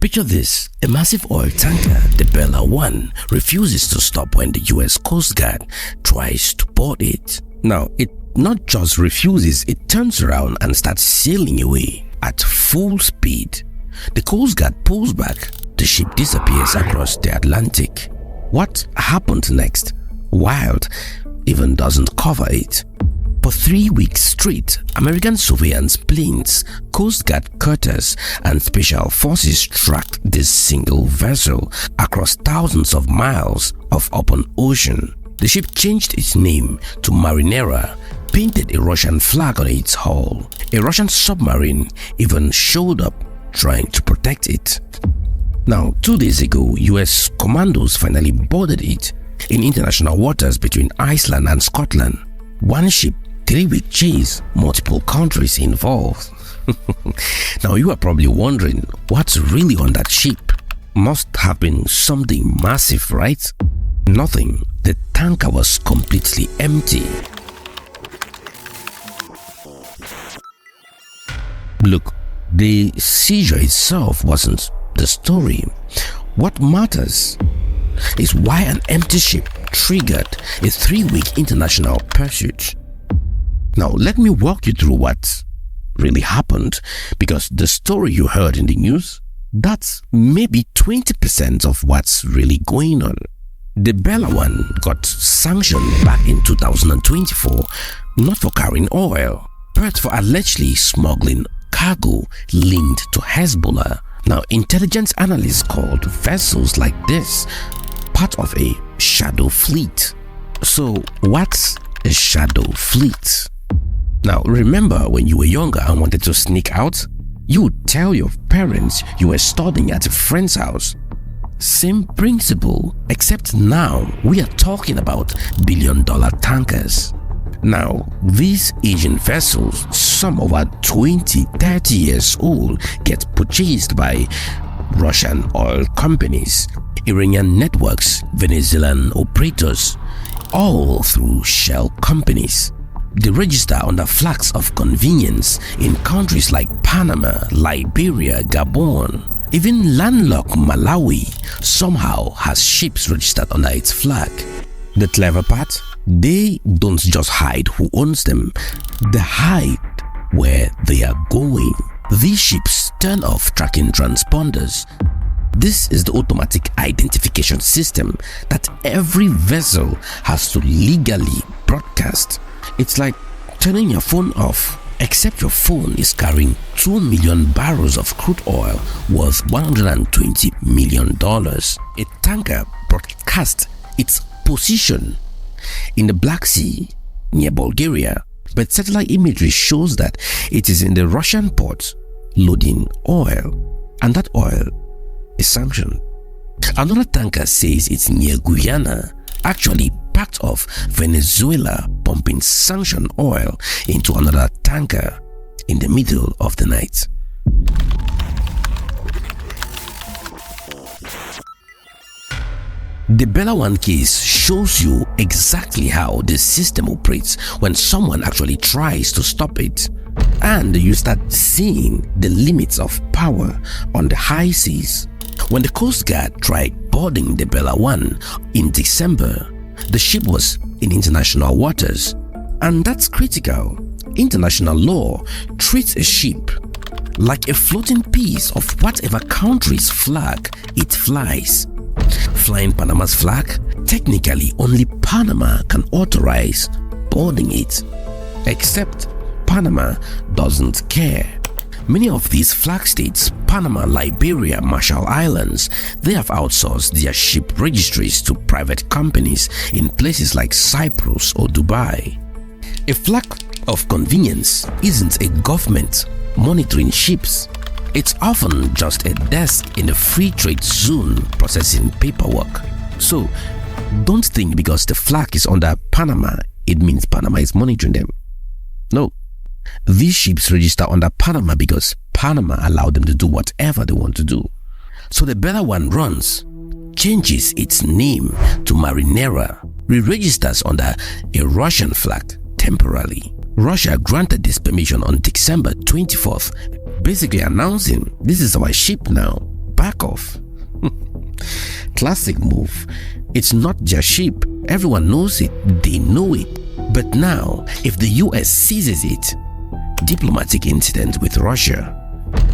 Picture this, a massive oil tanker, the Bella 1, refuses to stop when the US Coast Guard tries to board it. Now, it not just refuses, it turns around and starts sailing away at full speed. The Coast Guard pulls back, the ship disappears across the Atlantic. What happened next? Wild even doesn't cover it. For 3 weeks straight, American surveillance planes, Coast Guard cutters, and special forces tracked this single vessel across thousands of miles of open ocean. The ship changed its name to Marinera, painted a Russian flag on its hull. A Russian submarine even showed up trying to protect it. Now, 2 days ago, US commandos finally boarded it in international waters between Iceland and Scotland. One ship, 3-week chase, multiple countries involved. Now you are probably wondering what's really on that ship. Must have been something massive, right? Nothing. The tanker was completely empty. Look, the seizure itself wasn't the story. What matters is why an empty ship triggered a 3-week international pursuit. Now, let me walk you through what really happened, because the story you heard in the news, that's maybe 20% of what's really going on. The Bella 1 got sanctioned back in 2024, not for carrying oil, but for allegedly smuggling cargo linked to Hezbollah. Now, intelligence analysts called vessels like this part of a shadow fleet. So, what's a shadow fleet? Now, remember when you were younger and wanted to sneak out? You would tell your parents you were studying at a friend's house. Same principle, except now we are talking about billion-dollar tankers. Now, these Asian vessels, some over 20-30 years old, get purchased by Russian oil companies, Iranian networks, Venezuelan operators, all through shell companies. They register under flags of convenience in countries like Panama, Liberia, Gabon. Even landlocked Malawi somehow has ships registered under its flag. The clever part? They don't just hide who owns them, they hide where they are going. These ships turn off tracking transponders. This is the automatic identification system that every vessel has to legally broadcast. It's like turning your phone off, except your phone is carrying 2 million barrels of crude oil worth $120 million. A tanker broadcasts its position in the Black Sea near Bulgaria, but satellite imagery shows that it is in the Russian port loading oil, and that oil is sanctioned. Another tanker says it's near Guyana, actually packed off Venezuela, pumping sanctioned oil into another tanker in the middle of the night. The Bella 1 case shows you exactly how the system operates when someone actually tries to stop it, and you start seeing the limits of power on the high seas. When the Coast Guard tried boarding the Bella 1 in December, the ship was in international waters, and that's critical. International law treats a ship like a floating piece of whatever country's flag it flies. Flying Panama's flag, technically only Panama can authorize boarding it, except Panama doesn't care. Many of these flag states, Panama, Liberia, Marshall Islands, they have outsourced their ship registries to private companies in places like Cyprus or Dubai. A flag of convenience isn't a government monitoring ships. It's often just a desk in a free trade zone processing paperwork. So, don't think because the flag is under Panama, it means Panama is monitoring them. No. These ships register under Panama because Panama allowed them to do whatever they want to do. So the Bella 1 runs, changes its name to Marinera, re-registers under a Russian flag temporarily. Russia granted this permission on December 24th, basically announcing this is our ship now. back off. Classic move. It's not their ship. Everyone knows it. They know it. But now, if the US seizes it, diplomatic incident with Russia,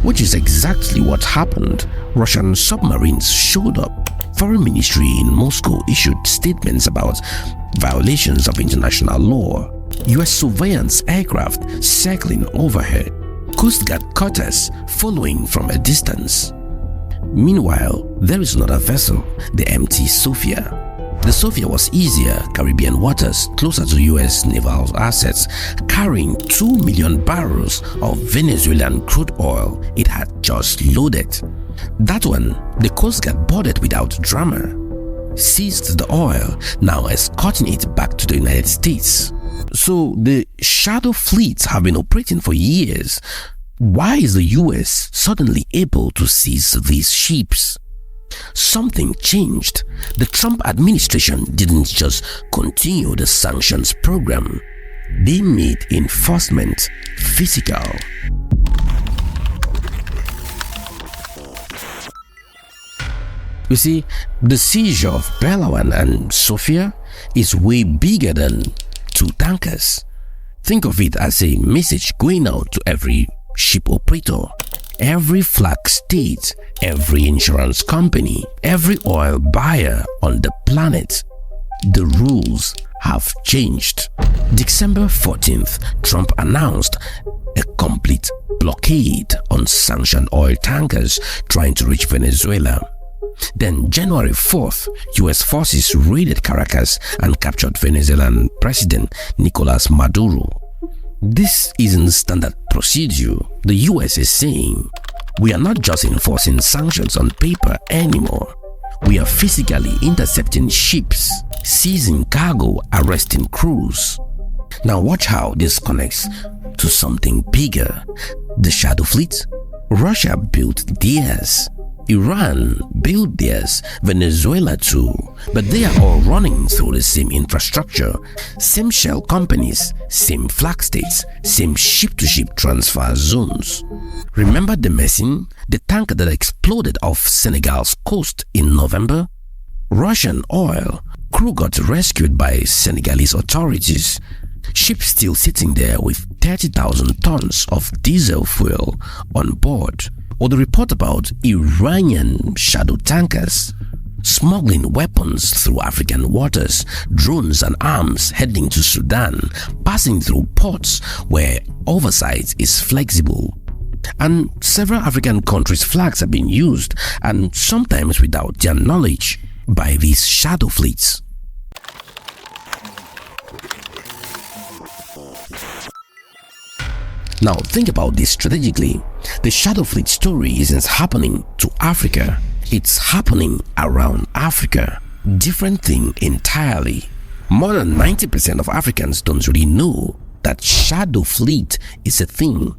which is exactly what happened. Russian submarines showed up. Foreign Ministry in Moscow issued statements about violations of international law. US surveillance aircraft circling overhead. Coast Guard cutters following from a distance. Meanwhile, there is another vessel, the MT Sofia. The Sofia was easier Caribbean waters closer to US naval assets, carrying 2 million barrels of Venezuelan crude oil it had just loaded. That one, the Coast Guard boarded without drama, seized the oil, now escorting it back to the United States. So the shadow fleets have been operating for years. Why is the US suddenly able to seize these ships? Something changed. The Trump administration didn't just continue the sanctions program. They made enforcement physical. You see, the siege of Palawan and Sofia is way bigger than 2 tankers. Think of it as a message going out to every ship operator, every flag state, every insurance company, every oil buyer on the planet. The rules have changed. December 14th, Trump announced a complete blockade on sanctioned oil tankers trying to reach Venezuela. Then January 4th, US forces raided Caracas and captured Venezuelan President Nicolas Maduro. This isn't standard procedure. The US is saying, we are not just enforcing sanctions on paper anymore. We are physically intercepting ships, seizing cargo, arresting crews. Now watch how this connects to something bigger. The shadow fleet. Russia built theirs. Iran built theirs, Venezuela too, but they are all running through the same infrastructure, same shell companies, same flag states, same ship-to-ship transfer zones. Remember the Mersin, the tanker that exploded off Senegal's coast in November? Russian oil, crew got rescued by Senegalese authorities, ship still sitting there with 30,000 tons of diesel fuel on board. Or the report about Iranian shadow tankers smuggling weapons through African waters, drones and arms heading to Sudan, passing through ports where oversight is flexible. And several African countries' flags have been used, and sometimes without their knowledge, by these shadow fleets. Now think about this strategically. The shadow fleet story isn't happening to Africa. It's happening around Africa. Different thing entirely. More than 90% of Africans don't really know that shadow fleet is a thing.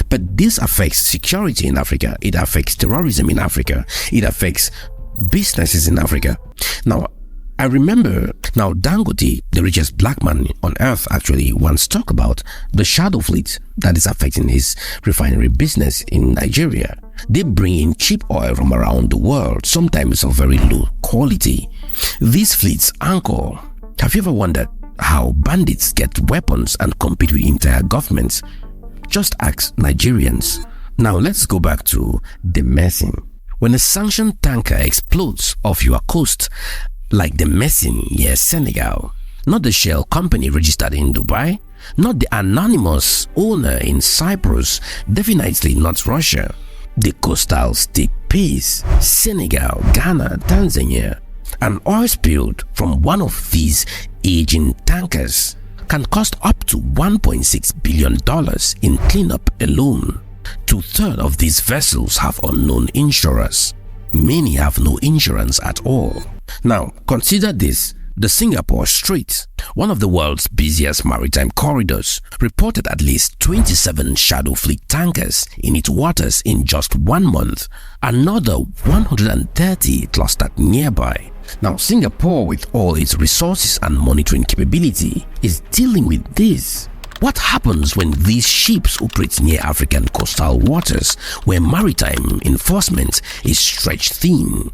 But this affects security in Africa. It affects terrorism in Africa. It affects businesses in Africa. Now, I remember Dangote, the richest black man on earth, actually once talked about the shadow fleet that is affecting his refinery business in Nigeria. They bring in cheap oil from around the world, sometimes of very low quality. These fleets anchor. Have you ever wondered how bandits get weapons and compete with entire governments? Just ask Nigerians. Now let's go back to the Mersin. When a sanctioned tanker explodes off your coast, like the Mersin near Senegal, not the shell company registered in Dubai, not the anonymous owner in Cyprus, definitely not Russia. The coastal state pays, Senegal, Ghana, Tanzania. An oil spilled from one of these aging tankers can cost up to $1.6 billion in cleanup alone. 2/3 of these vessels have unknown insurers. Many have no insurance at all. Now, consider this. The Singapore Strait, one of the world's busiest maritime corridors, reported at least 27 shadow fleet tankers in its waters in just 1 month. Another 130 clustered nearby. Now, Singapore, with all its resources and monitoring capability, is dealing with this. What happens when these ships operate near African coastal waters where maritime enforcement is stretched thin?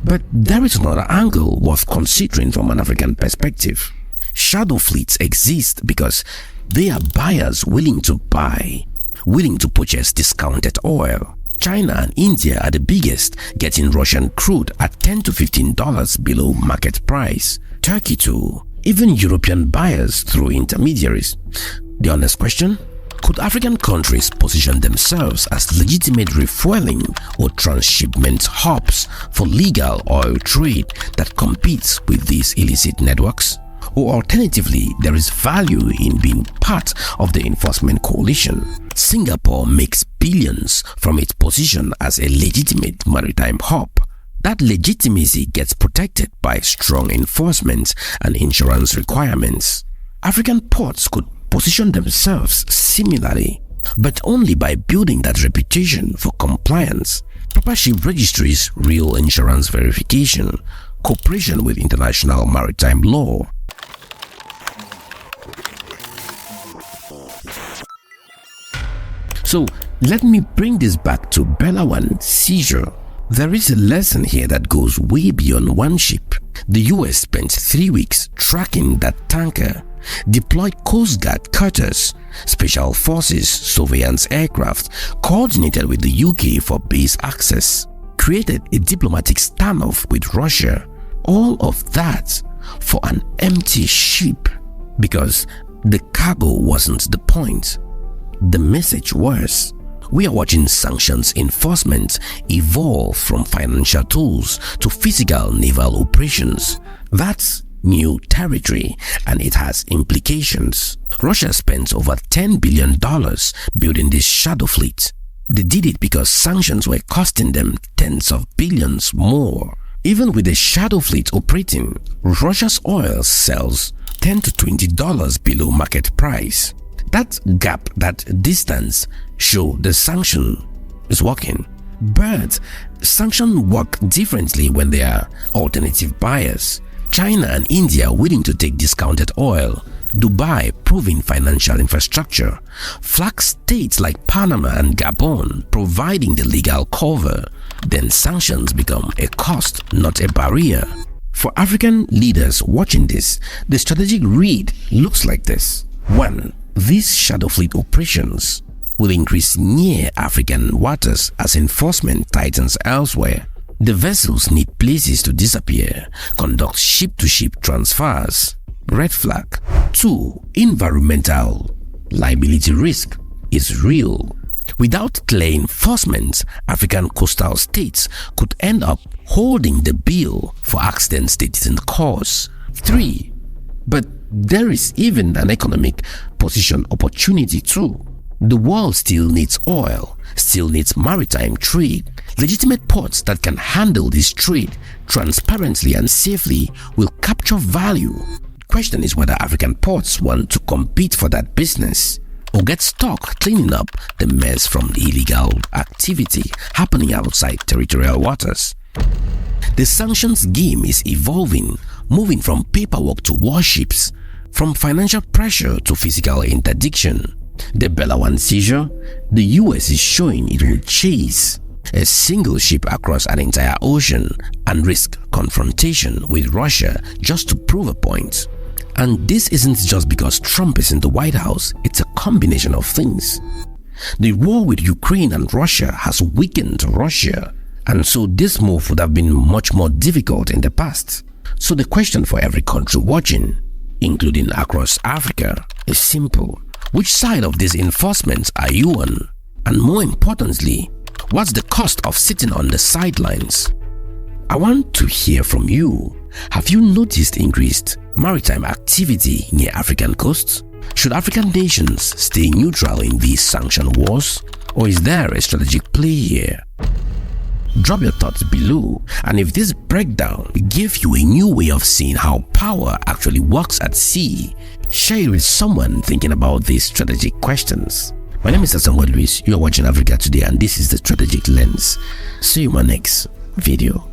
But there is another angle worth considering from an African perspective. Shadow fleets exist because they are buyers willing to buy, willing to purchase discounted oil. China and India are the biggest, getting Russian crude at $10 to $15 below market price. Turkey too. Even European buyers through intermediaries. The honest question? Could African countries position themselves as legitimate refueling or transshipment hubs for legal oil trade that competes with these illicit networks? Or alternatively, there is value in being part of the enforcement coalition. Singapore makes billions from its position as a legitimate maritime hub. That legitimacy gets protected by strong enforcement and insurance requirements. African ports could position themselves similarly, but only by building that reputation for compliance, proper ship registries, real insurance verification, cooperation with international maritime law. So let me bring this back to Belawan seizure. There is a lesson here that goes way beyond one ship. The US spent 3 weeks tracking that tanker, deployed Coast Guard cutters, special forces, surveillance aircraft, coordinated with the UK for base access, created a diplomatic standoff with Russia. All of that for an empty ship, because the cargo wasn't the point. The message was, we are watching sanctions enforcement evolve from financial tools to physical naval operations. That's new territory, and it has implications. Russia spent over $10 billion building this shadow fleet. They did it because sanctions were costing them tens of billions more. Even with the shadow fleet operating, Russia's oil sells $10 to $20 below market price. That gap, that distance, show the sanction is working. But sanctions work differently when there are alternative buyers. China and India willing to take discounted oil, Dubai proving financial infrastructure, flag states like Panama and Gabon providing the legal cover. Then sanctions become a cost, not a barrier. For African leaders watching this, the strategic read looks like this. 1. These shadow fleet operations will increase near African waters as enforcement tightens elsewhere. The vessels need places to disappear, conduct ship-to-ship transfers. Red flag. 2. Environmental liability risk is real. Without clear enforcement, African coastal states could end up holding the bill for accidents they didn't cause. 3. But there is even an economic position opportunity too. The world still needs oil, still needs maritime trade. Legitimate ports that can handle this trade transparently and safely will capture value. The question is whether African ports want to compete for that business or get stuck cleaning up the mess from the illegal activity happening outside territorial waters. The sanctions game is evolving, moving from paperwork to warships, from financial pressure to physical interdiction. The Belawan seizure, the US is showing it will chase a single ship across an entire ocean and risk confrontation with Russia just to prove a point. And this isn't just because Trump is in the White House, it's a combination of things. The war with Ukraine and Russia has weakened Russia, and so this move would have been much more difficult in the past. So the question for every country watching, including across Africa, is simple. Which side of these enforcements are you on? And more importantly, what's the cost of sitting on the sidelines? I want to hear from you. Have you noticed increased maritime activity near African coasts? Should African nations stay neutral in these sanction wars? Or is there a strategic play here? Drop your thoughts below, and if this breakdown gave you a new way of seeing how power actually works at sea, share it with someone thinking about these strategic questions. My name is Samuel Luis, you are watching Africa Today, and this is the Strategic Lens. See you in my next video.